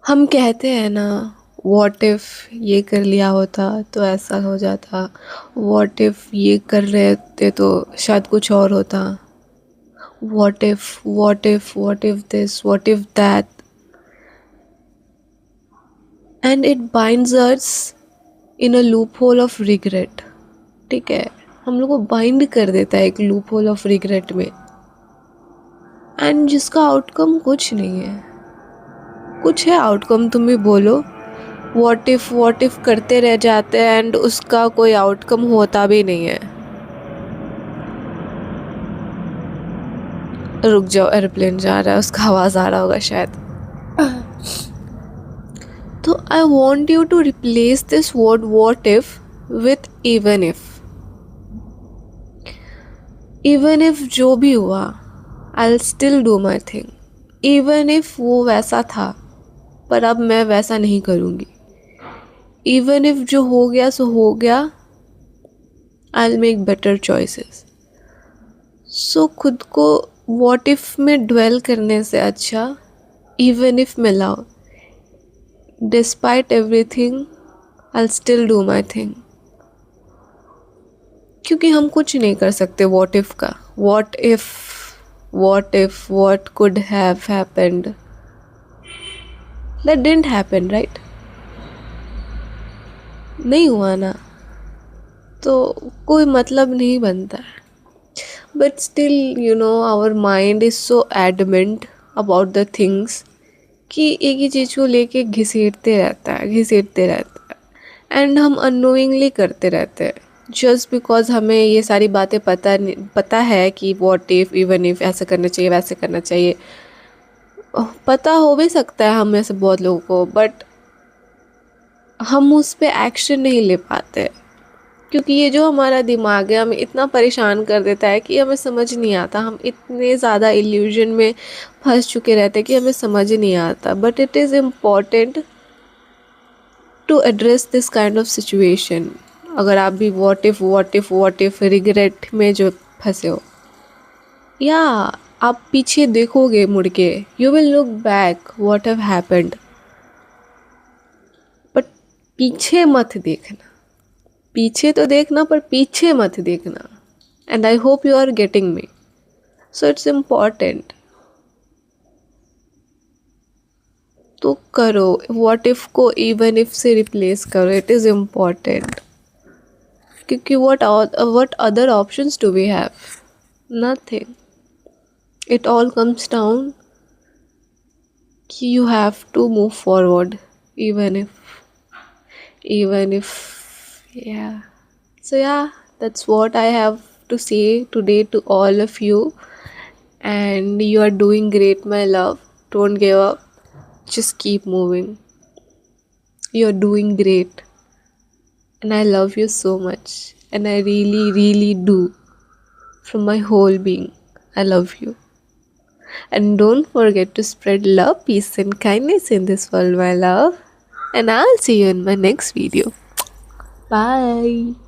हम कहते हैं ना, व्हाट इफ़ ये कर लिया होता तो ऐसा हो जाता, व्हाट इफ़ ये कर रहे होते तो शायद कुछ और होता, what if this, what if that, and it binds us in a loop hole of regret. ठीक है, हम लोग को बाइंड कर देता है एक लूप होल ऑफ रिग्रेट में, एंड जिसका आउटकम कुछ नहीं है। कुछ है आउटकम, तुम भी बोलो। व्हाट इफ करते रह जाते हैं एंड उसका कोई आउटकम होता भी नहीं है। रुक जाओ, एरोप्लेन जा रहा है, उसका आवाज़ आ रहा होगा शायद। तो I want you to replace this word what if with even if. Even if जो भी हुआ, I still do my thing. Even if वो वैसा था पर अब मैं वैसा नहीं करूँगी। इवन इफ जो हो गया सो हो गया, I will make better choices. So खुद को वॉट इफ में ड्वेल करने से अच्छा इवन इफ में लाओ। Despite everything I will still do my thing. क्योंकि हम कुछ नहीं कर सकते वॉट इफ का। What if what could have happened, that didn't happen, right? नहीं हुआ ना, तो कोई मतलब नहीं बनता है। But still our mind is so adamant about the things कि एक ही चीज़ को लेके घिसेटते रहता है एंड हम अननोइंगली करते रहते हैं जस्ट बिकॉज हमें ये सारी बातें पता है कि व्हाट इफ़, इवन इफ़, ऐसा करना चाहिए वैसे करना चाहिए। पता हो भी सकता है हम में से बहुत लोगों को, बट हम उस पर एक्शन नहीं ले पाते क्योंकि ये जो हमारा दिमाग है हमें इतना परेशान कर देता है कि हमें समझ नहीं आता। हम इतने ज़्यादा इल्यूजन में फंस चुके रहते हैं कि हमें समझ नहीं आता। But it is important to address this kind of situation. अगर आप भी व्हाट इफ रिग्रेट में जो फंसे हो, या आप पीछे देखोगे मुड़ के, you will look back what have happened, but पीछे मत देखना। पीछे तो देखना पर पीछे मत देखना। And I hope you are getting me. So it's important. तो करो व्हाट इफ को इवन इफ से रिप्लेस करो। इट इज़ इम्पॉर्टेंट क्योंकि what other options do we have? Nothing. It all comes down कि you have to move forward even if yeah. So yeah, that's what I have to say today to all of you, and you are doing great, my love. Don't give up, just keep moving. You're doing great, and I love you so much, and I really really do, from my whole being, I love you. And don't forget to spread love, peace, and kindness in this world, my love. And I'll see you in my next video. Bye.